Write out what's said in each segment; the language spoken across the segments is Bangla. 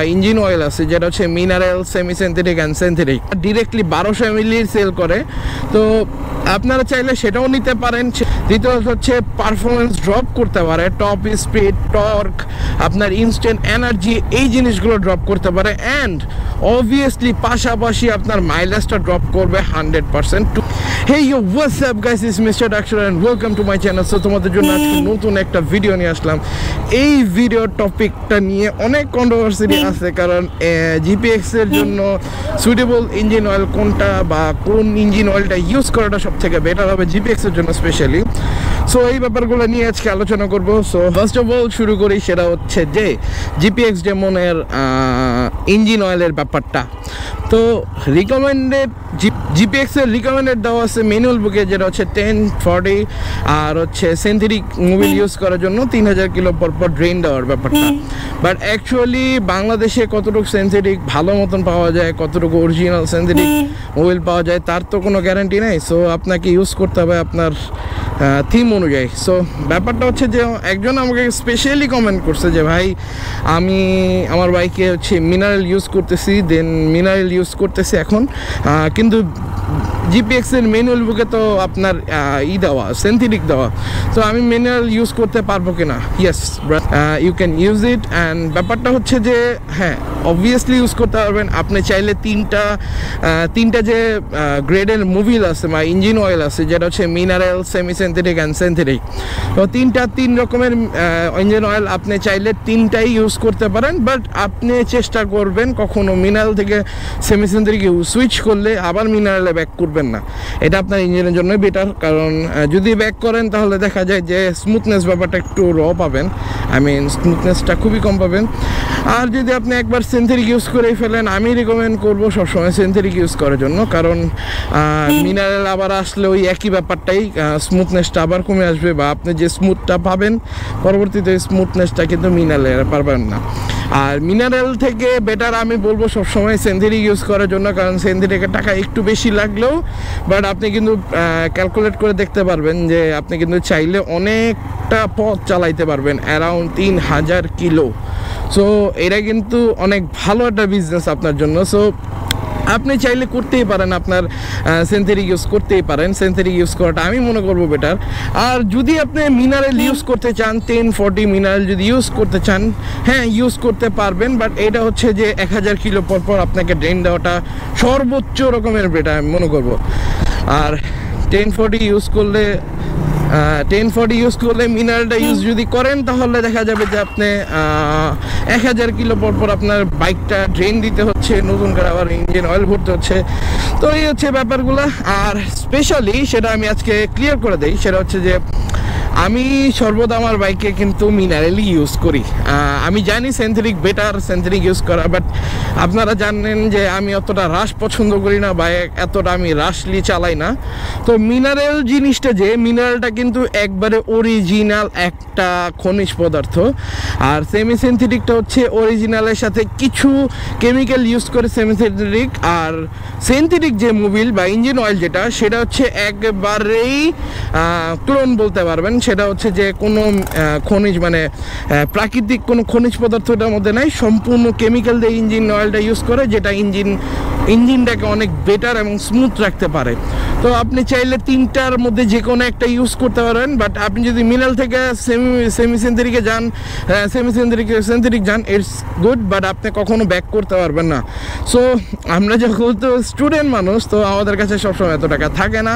ইঞ্জিন অয়েল আছে যেটা হচ্ছে mineral, semi synthetic and synthetic, directly 1200 ml sell করে। তো আপনারা চাইলে সেটাও নিতে পারেন। দ্বিতীয়ত হচ্ছে পারফরমেন্স ড্রপ করতে পারে, টপ স্পিড, টর্ক, আপনার ইনস্ট্যান্ট এনার্জি, এই জিনিসগুলো ড্রপ করতে পারে। অ্যান্ড অবভিয়াসলি পাশাপাশি আপনার মাইলেজটা ড্রপ করবে 100%। Hey yo, what's up guys, it's Mr. Daksher and welcome to my channel. So তোমাদের জন্য আজকে নতুন একটা ভিডিও নিয়ে আসলাম। এই ভিডিও টপিকটা নিয়ে অনেক কন্ট্রোভার্সি আছে, কারণ জিপিএক্স এর জন্য সুইটেবল ইঞ্জিন অয়েল কোনটা বা কোন ইঞ্জিন অয়েলটা ইউজ করাটা সব থেকে বেটার হবে জিপিএক্স এর জন্য স্পেশালি। সো এই ব্যাপারগুলো নিয়ে আজকে আলোচনা করব। সো ফার্স্ট অফ অল শুরু করি, সেটা হচ্ছে যে জিপিএক্স ডেমনের ইঞ্জিন অয়েলের ব্যাপারটা। তো রিকমেন্ডেড জিপিএক্স এর রিকমেন্ডেড দেওয়া আছে ম্যানুয়াল বুকে, যেটা হচ্ছে 1040 আর হচ্ছে সিনথেটিক মোবিল ইউজ করার জন্য 3000 কিলো পর ড্রেন দেওয়ার ব্যাপারটা। বাট অ্যাকচুয়ালি বাংলাদেশে কতটুকু সিনথেটিক ভালো মতন পাওয়া যায়, কতটুকু অরিজিনাল সিনথেটিক মোবিল পাওয়া যায়, তার তো কোনো গ্যারান্টি নেই। সো আপনাকে ইউজ করতে হবে আপনার থিম অনুযায়ী। সো ব্যাপারটা হচ্ছে যে একজন আমাকে স্পেশালি কমেন্ট করছে যে ভাই আমি আমার বাইকে হচ্ছে মিনারেল ইউজ করতেছি, দেন মিনারেল ইউজ করতেছি এখন, কিন্তু জিপিএক্স এর ম্যানুয়াল বুকে তো আপনার দেওয়া সিনথেটিক দেওয়া, তো আমি মিনারেল ইউজ করতে পারবো কিনা? Yes, you can use it. And ব্যাপারটা হচ্ছে যে হ্যাঁ, অবভিয়াসলি ইউজ করতে পারবেন। আপনি চাইলে তিনটা যে গ্রেডের মোবিল আছে বা ইঞ্জিন অয়েল আছে, যেটা হচ্ছে mineral, semi synthetic and synthetic, তো তিন রকমের ইঞ্জিন অয়েল আপনি চাইলে তিনটাই ইউজ করতে পারেন। বাট আপনি চেষ্টা করবেন কখনো মিনারেল থেকে সেমি সিনথেটিক সুইচ করলে আবার মিনারেলে ব্যাক করবেন না, এটা আপনার ইঞ্জিনের জন্য বেটার। কারণ যদি ব্যাক করেন তাহলে দেখা যায় যে স্মুথনেস ব্যাপারটা একটু র পাবেন, স্মুথনেসটা খুবই কম পাবেন। আর যদি আপনি একবার সিনথেটিক ইউজ করে ফেলেন, আমি রিকমেন্ড করবো সবসময় সিনথেটিক ইউজ করার জন্য, কারণ মিনারেল আবার আসলে ওই একই ব্যাপারটাই, স্মুথনেসটা আবার কমে আসবে, বা আপনি যে স্মুথটা পাবেন পরবর্তীতে স্মুথনেসটা কিন্তু মিনারেলে পারবেন না। আর মিনারেল থেকে বেটার আমি বলবো সবসময় সিনথেটিক ইউজ করার জন্য, কারণ সিনথেটিকের টাকা একটু বেশি লাগলেও বাট আপনি কিন্তু ক্যালকুলেট করে দেখতে পারবেন যে আপনি কিন্তু চাইলে অনেকটা পথ চালাইতে পারবেন, অ্যারাউন্ড 3000 কিলো। সো এটা কিন্তু অনেক ভালো একটা বিজনেস আপনার জন্য। সো আপনি চাইলে করতেই পারেন, আপনার সিনথেটিক ইউজ করতেই পারেন। সিনথেটিক ইউজ করাটা আমি মনে করবো বেটার। আর যদি আপনি মিনারেল ইউজ করতে চান, 1040 মিনারেল যদি ইউজ করতে চান, হ্যাঁ ইউজ করতে পারবেন। বাট এটা হচ্ছে যে 1000 কিলো পর আপনাকে ড্রেন দেওয়াটা সর্বোচ্চ রকমের বেটার আমি মনে করবো। আর 1040 ইউজ করলে মিনারেলটা ইউজ যদি করেন, তাহলে দেখা যাবে যে আপনি 1000 কিলো পর আপনার বাইকটা ড্রেন দিতে হচ্ছে, নতুন করে আবার ইঞ্জিন অয়েল ভরতে হচ্ছে। তো এই হচ্ছে ব্যাপারগুলো। আর স্পেশালি সেটা আমি আজকে ক্লিয়ার করে দিই, সেটা হচ্ছে যে আমি সর্বদা আমার বাইকে কিন্তু মিনারেলই ইউজ করি। আমি জানি সিনথেটিক বেটার, সিনথেটিক ইউজ করা, বাট আপনারা জানেন যে আমি অতটা রাশ পছন্দ করি না, বা এতটা আমি রাশলি চালাই না। তো মিনারেল জিনিসটা, যে মিনারেলটা কিন্তু একবারে অরিজিনাল একটা খনিজ পদার্থ, আর সেমি সিনথেটিকটা হচ্ছে অরিজিনালের সাথে কিছু কেমিক্যাল ইউজ করে সেমি সিনথেটিক। আর সিনথেটিক যে মোবিল বা ইঞ্জিন অয়েল যেটা, সেটা হচ্ছে একবারেই ক্লোন বলতে পারবেন। সেটা হচ্ছে যে কোনো খনিজ মানে প্রাকৃতিক কোনো খনিজ পদার্থ এটার মধ্যে নাই, সম্পূর্ণ কেমিক্যাল দিয়ে ইঞ্জিন অয়েলটা ইউজ করে, যেটা ইঞ্জিনটাকে অনেক বেটার এবং স্মুথ রাখতে পারে। তো আপনি চাইলে তিনটার মধ্যে যে কোনো একটা ইউজ করতে পারেন। বাট আপনি যদি মিনারেল থেকে সেমি সিনথেটিকে যান, সিনথেটিক যান, ইটস গুড, বাট আপনি কখনো ব্যাক করতে পারবেন না। সো আমরা যখন তো স্টুডেন্ট মানুষ, তো আমাদের কাছে সবসময় এত টাকা থাকে না।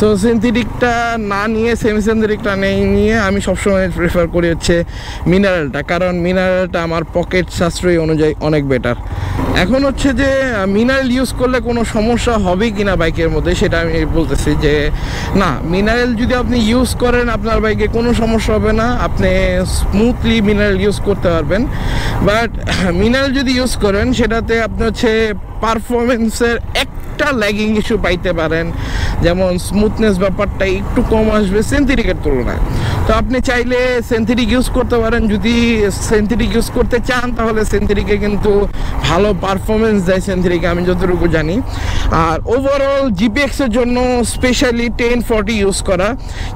সো সিনথেটিকটা না নিয়ে সেমি সিনথেটিকটা নিয়ে আমি সবসময় প্রেফার করি হচ্ছে মিনারেলটা, কারণ মিনারেলটা আমার পকেট সাশ্রয়ী অনুযায়ী অনেক বেটার। এখন হচ্ছে যে মিনারেল ইউজ করলে কোনো সমস্যা হবে কি না বাইকের মধ্যে, সেটা আমি বলতেছি যে না, মিনারেল যদি আপনি ইউজ করেন আপনার বাইকে কোনো সমস্যা হবে না, আপনি স্মুথলি মিনারেল ইউজ করতে পারবেন। বাট মিনারেল যদি ইউজ করেন, সেটাতে আপনি হচ্ছে পারফরমেন্সের একটা ল্যাগিং ইস্যু পাইতে পারেন, যেমন স্মুথনেস ব্যাপারটা একটু কম আসবে সিনথেটিকের তুলনায়। তো আপনি চাইলে সিনথেটিক ইউজ করতে পারেন। যদি সিনথেটিক ইউজ করতে চান তাহলে সিনথেটিকে কিন্তু ভালো পারফরমেন্স দেয় সিনথেটিকে, আমি যতটুকু জানি। আর ওভারঅল জিপিএক্সের জন্য স্পেশালি 1040 ইউজ করা।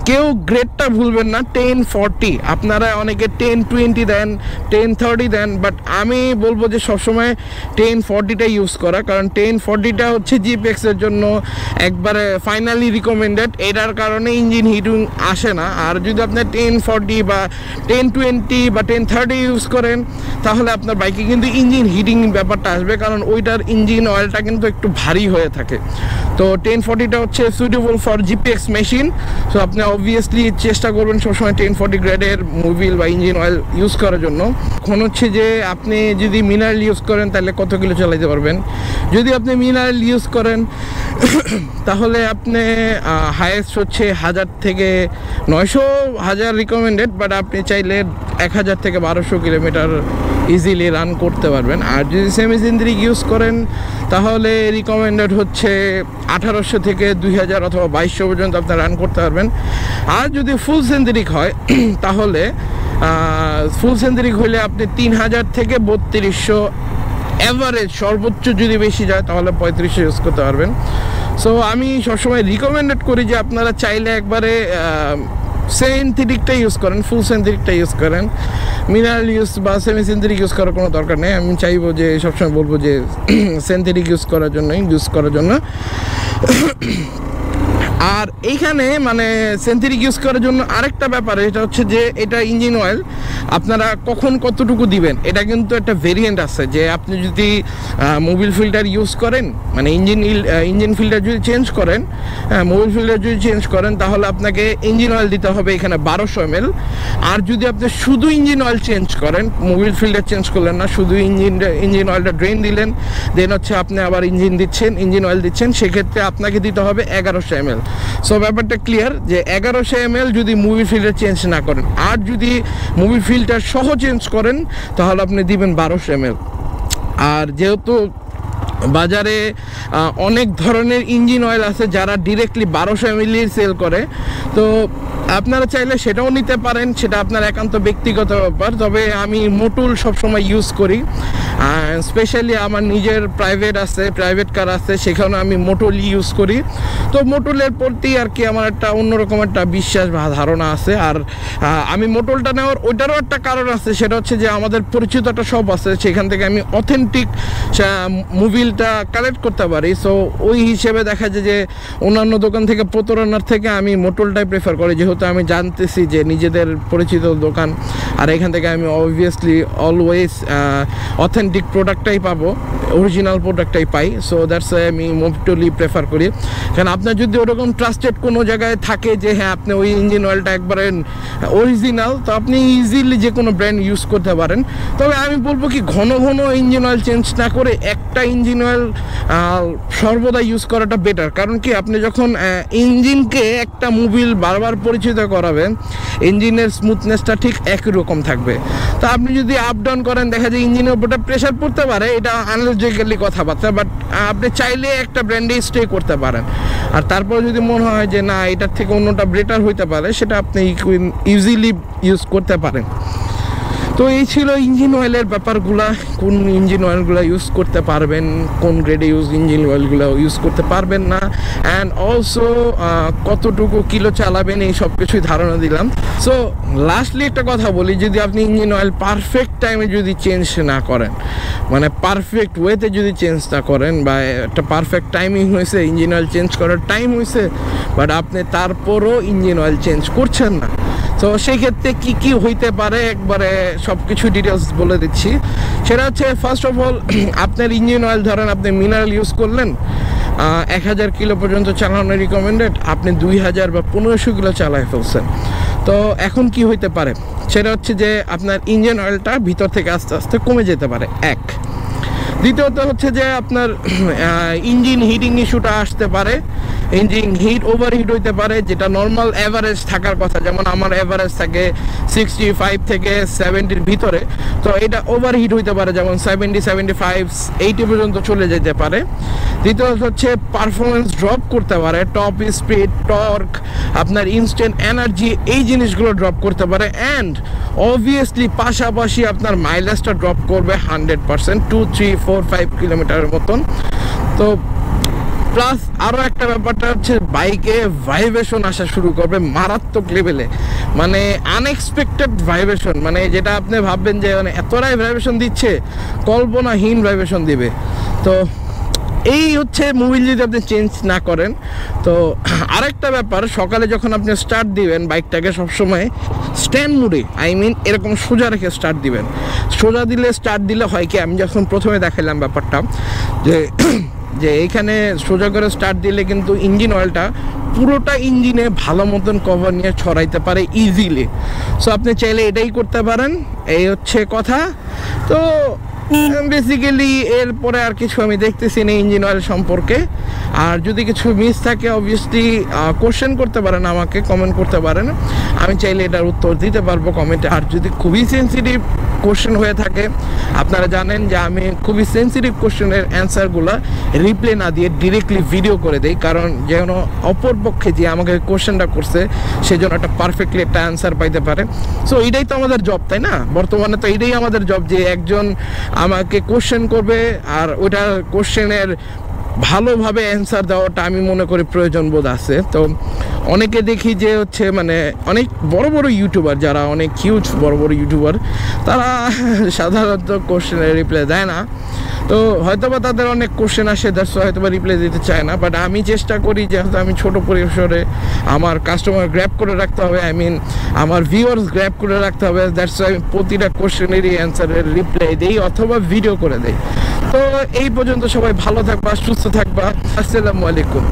কেউ গ্রেডটা ভুলবেন না, 1040। আপনারা অনেকে 1020 দেন, 1030 দেন, বাট আমি বলবো যে সবসময় 1040টা ইউজ করা, কারণ 1040টা হচ্ছে জিপিএক্সের জন্য একবারে ফাইনালি রিকমেন্ডেড। এটার কারণে ইঞ্জিন হিটিং আসে না। আর যদি আপনি 1040 বা 1020 বা 1030 ইউজ করেন তাহলে আপনার বাইকে কিন্তু ইঞ্জিন হিটিং ব্যাপারটা আসবে, কারণ ওইটার ইঞ্জিন অয়েলটা কিন্তু একটু ভারী হয়ে থাকে। তো 1040টা হচ্ছে suitable for GPX machine. So আপনি অবভিয়াসলি চেষ্টা করবেন সবসময় 1040 গ্রেডের মোবিল বা ইঞ্জিন অয়েল ইউজ করার জন্য। এখন হচ্ছে যে আপনি যদি মিনারেল ইউজ করেন তাহলে কত কিলো চালাতে পারবেন। যদি আপনি মিনারেল ইউজ করেন তাহলে আপনি হাইয়েস্ট হচ্ছে 1000 থেকে 900 রিকমেন্ডেড, বাট আপনি চাইলে 1000 থেকে 1200 কিলোমিটার ইজিলি রান করতে পারবেন। আর যদি সেমি সিনথেটিক ইউজ করেন তাহলে রিকমেন্ডেড হচ্ছে 1800 থেকে 2000 অথবা 2200 পর্যন্ত আপনি রান করতে পারবেন। আর যদি ফুল সিনথেটিক হয় তাহলে ফুল সিনথেটিক হলে আপনি 3000 থেকে 3200 অ্যাভারেজ, সর্বোচ্চ যদি বেশি যায় তাহলে 3500 ইউজ করতে পারবেন। সো আমি সবসময় রিকমেন্ডেড করি যে আপনারা চাইলে একবারে সিনথেটিকটা ইউজ করেন, ফুল সিনথেটিকটা ইউজ করেন। মিনারেল ইউজ বা সেমি সিনথেটিক ইউজ করার কোনো দরকার নেই। আমি চাইবো যে সবসময় বলবো যে সিনথেটিক ইউজ করার জন্য। আর এইখানে মানে সিনথেটিক ইউজ করার জন্য আরেকটা ব্যাপার, এটা হচ্ছে যে এটা ইঞ্জিন অয়েল আপনারা কখন কতটুকু দিবেন, এটা কিন্তু একটা ভেরিয়েন্ট আছে। যে আপনি যদি মোবিল ফিল্টার ইউজ করেন, মানে ইঞ্জিন ফিল্টার যদি চেঞ্জ করেন, মোবিল ফিল্টার যদি চেঞ্জ করেন তাহলে আপনাকে ইঞ্জিন অয়েল দিতে হবে এখানে 1200 ml। আর যদি আপনি শুধু ইঞ্জিন অয়েল চেঞ্জ করেন, মোবিল ফিল্টার চেঞ্জ করলেন না, শুধু ইঞ্জিন অয়েলটা ড্রেন দিলেন, দেন হচ্ছে আপনি আবার ইঞ্জিন অয়েল দিচ্ছেন, সেক্ষেত্রে আপনাকে দিতে হবে 1100 ml। সো ব্যাপারটা ক্লিয়ার যে 1100 ml যদি মুভি ফিল্টার চেঞ্জ না করেন। আর যদি মুভি ফিল্টার সহ চেঞ্জ করেন তাহলে আপনি দিবেন 1200 ml। আর যেহেতু বাজারে অনেক ধরনের ইঞ্জিন অয়েল আছে যারা ডিরেক্টলি 1200 ml সেল করে, তো আপনারা চাইলে সেটাও নিতে পারেন, সেটা আপনার একান্ত ব্যক্তিগত ব্যাপার। তবে আমি মোটুল সবসময় ইউজ করি, স্পেশালি আমার নিজের প্রাইভেট কার আছে, সেখানে আমি মোটুল ইউজ করি। তো মোটুলের প্রতি আর কি আমার একটা অন্যরকম একটা বিশ্বাস বা ধারণা আছে। আর আমি মোটুলটা নেওয়ার ওইটারও একটা কারণ আছে, সেটা হচ্ছে যে আমাদের পরিচিত একটা শপ আছে, সেখান থেকে আমি অথেন্টিক মোবিলটা কালেক্ট করতে পারি। সো ওই হিসেবে দেখা যায় যে অন্যান্য দোকান থেকে প্রতারণার থেকে আমি মোটুলটাই প্রেফার করি, যেহেতু আমি জানতেছি যে নিজেদের পরিচিত দোকান। আর এখান থেকে আমি অবভিয়াসলি অলওয়েজ অথেন্টিক প্রোডাক্টটাই পাবো, অরিজিনাল প্রোডাক্টটাই পাই। সো দ্যাটস আমি মোটুলই প্রেফার করি। কারণ আপনার যদি ওরকম ট্রাস্টেড কোনো জায়গায় থাকে যে হ্যাঁ আপনি ওই ইঞ্জিন অয়েলটা একবারে অরিজিনাল, তো আপনি ইজিলি যে কোনো ব্র্যান্ড ইউজ করতে পারেন। তবে আমি বলবো কি ঘন ইঞ্জিন অয়েল চেঞ্জ না করে একটা ইঞ্জিন অয়েল সর্বদা ইউজ করাটা বেটার। কারণ কি আপনি যখন ইঞ্জিনকে একটা মোবিল বারবার পরিচিত করাবেন, ইঞ্জিনের স্মুথনেসটা ঠিক একই রকম থাকবে। তো আপনি যদি আপ ডাউন করেন দেখা যায় ইঞ্জিনের উপরটা প্রেশার পড়তে পারে, এটা আনলজিক্যালি কথাবার্তা, বাট আপনি চাইলে একটা ব্র্যান্ডে স্টে করতে পারেন। আর তারপর যদি মনে হয় যে না এটার থেকে অন্যটা বেটার হইতে পারে, সেটা আপনি ইজিলি ইউজ করতে পারেন। তো এই ছিল ইঞ্জিন অয়েলের ব্যাপারগুলা, কোন ইঞ্জিন অয়েলগুলো ইউজ করতে পারবেন, কোন গ্রেডে ইঞ্জিন অয়েলগুলো ইউজ করতে পারবেন না, অ্যান্ড অলসো কতটুকু কিলো চালাবেন, এই সব কিছুই ধারণা দিলাম। সো লাস্টলি একটা কথা বলি, যদি আপনি ইঞ্জিন অয়েল পারফেক্ট টাইমে যদি চেঞ্জ না করেন, মানে পারফেক্ট ওয়েতে যদি চেঞ্জ না করেন, বা একটা পারফেক্ট টাইমিং হয়েছে, ইঞ্জিন অয়েল চেঞ্জ করার টাইম হয়েছে, বাট আপনি তারপরও ইঞ্জিন অয়েল চেঞ্জ করছেন না, তো সেই ক্ষেত্রে কি হইতে পারে একবারে সব কিছু ডিটেলস বলে দিচ্ছি। সেটা হচ্ছে ফার্স্ট অফ অল আপনার ইঞ্জিন অয়েল ধরেন আপনি মিনারেল ইউজ করলেন, 1000 কিলো পর্যন্ত চালানো রিকমেন্ডেড, আপনি 2000 বা 1500 কিলো চালায় ফেলছেন। তো এখন কি হইতে পারে, সেটা হচ্ছে যে আপনার ইঞ্জিন অয়েলটা ভিতর থেকে আস্তে আস্তে কমে যেতে পারে, এক। দ্বিতীয়ত হচ্ছে যে আপনার ইঞ্জিন হিটিং ইস্যুটা আসতে পারে, ইঞ্জিন হিট ওভারহিট হইতে পারে, যেটা নর্মাল অ্যাভারেজ থাকার কথা, যেমন আমার অ্যাভারেজ থাকে 65 থেকে 70-র ভিতরে, তো এটা ওভারহিট হইতে পারে, যেমন 70, 75, 80 পর্যন্ত চলে যেতে পারে। দ্বিতীয়ত হচ্ছে পারফরমেন্স ড্রপ করতে পারে, টপ স্পিড, টর্ক, আপনার ইনস্ট্যান্ট এনার্জি, এই জিনিসগুলো ড্রপ করতে পারে। অ্যান্ড অবভিয়াসলি পাশাপাশি আপনার মাইলেজটা ড্রপ করবে 100%, 2, 3, 4, 5 কিলোমিটারের মতন। তো প্লাস আরও একটা ব্যাপারটা হচ্ছে বাইকে ভাইব্রেশন আসা শুরু করবে মারাত্মক লেভেলে, মানে আনএক্সপেক্টেড ভাইব্রেশন, মানে যেটা আপনি ভাববেন যে মানে এতটাই ভাইব্রেশন দিচ্ছে, কল্পনাহীন ভাইব্রেশন দিবে। তো এই হচ্ছে মোবিল যদি আপনি চেঞ্জ না করেন। তো আরেকটা ব্যাপার, সকালে যখন আপনি স্টার্ট দিবেন বাইকটাকে সবসময় স্ট্যান্ড মুডে, এরকম সোজা রেখে স্টার্ট দিবেন। সোজা দিলে স্টার্ট দিলে হয় কি, আমি যখন প্রথমে দেখালাম ব্যাপারটা যে এইখানে সোজা করে স্টার্ট দিলে কিন্তু ইঞ্জিন অয়েলটা পুরোটা ইঞ্জিনে ভালো মতন কভার নিয়ে ছড়াইতে পারে ইজিলি। সো আপনি চাইলে এটাই করতে পারেন, এই হচ্ছে কথা। তো বেসিক্যালি এরপরে আর কিছু আমি দেখতেছি না ইঞ্জিন অয়েল সম্পর্কে। আর যদি কিছু মিস থাকে অবভিয়াসলি কোশ্চেন করতে পারেন, আমাকে কমেন্ট করতে পারেন, আমি চাইলে এটার উত্তর দিতে পারবো কমেন্টে। আর যদি খুবই সেন্সিটিভ কোশ্চেন হয়ে থাকে, আপনারা জানেন যে আমি খুবই সেন্সিটিভ কোশ্চেনের অ্যান্সারগুলো রিপ্লে না দিয়ে ডিরেক্টলি ভিডিও করে দেই, কারণ যেন অপরপক্ষে যে আমাকে কোশ্চেনটা করছে সেজন্য একটা পারফেক্টলি একটা অ্যান্সার পাইতে পারে। সো এটাই তো আমাদের জব, তাই না? বর্তমানে তো এটাই আমাদের জব, যে একজন আমাকে কোশ্চেন করবে আর ওইটার কোশ্চেনের ভালোভাবে অ্যান্সার দেওয়াটা আমি মনে করি প্রয়োজন বোধ আছে। তো অনেকে দেখি যে হচ্ছে মানে অনেক বড় বড় ইউটিউবার, যারা অনেক হিউজ বড় বড় ইউটিউবার, তারা সাধারণত কোশ্চেনের রিপ্লাই দেয় না। তো হয়তোবা তাদের অনেক কোশ্চেন আসে, দ্যাটস হয়তোবা রিপ্লাই দিতে চায় না। বাট আমি চেষ্টা করি, যেহেতু আমি ছোটো পরিসরে, আমার কাস্টমার গ্র্যাব করে রাখতে হবে, আমার ভিউয়ার্স গ্র্যাব করে রাখতে হবে, দ্যাটস আমি প্রতিটা কোশ্চেনেরই অ্যান্সারের রিপ্লাই দিই অথবা ভিডিও করে দিই। তো এই পর্যন্ত সবাই ভালো থাকবা, সুস্থ থাকবা। আসসালামু আলাইকুম।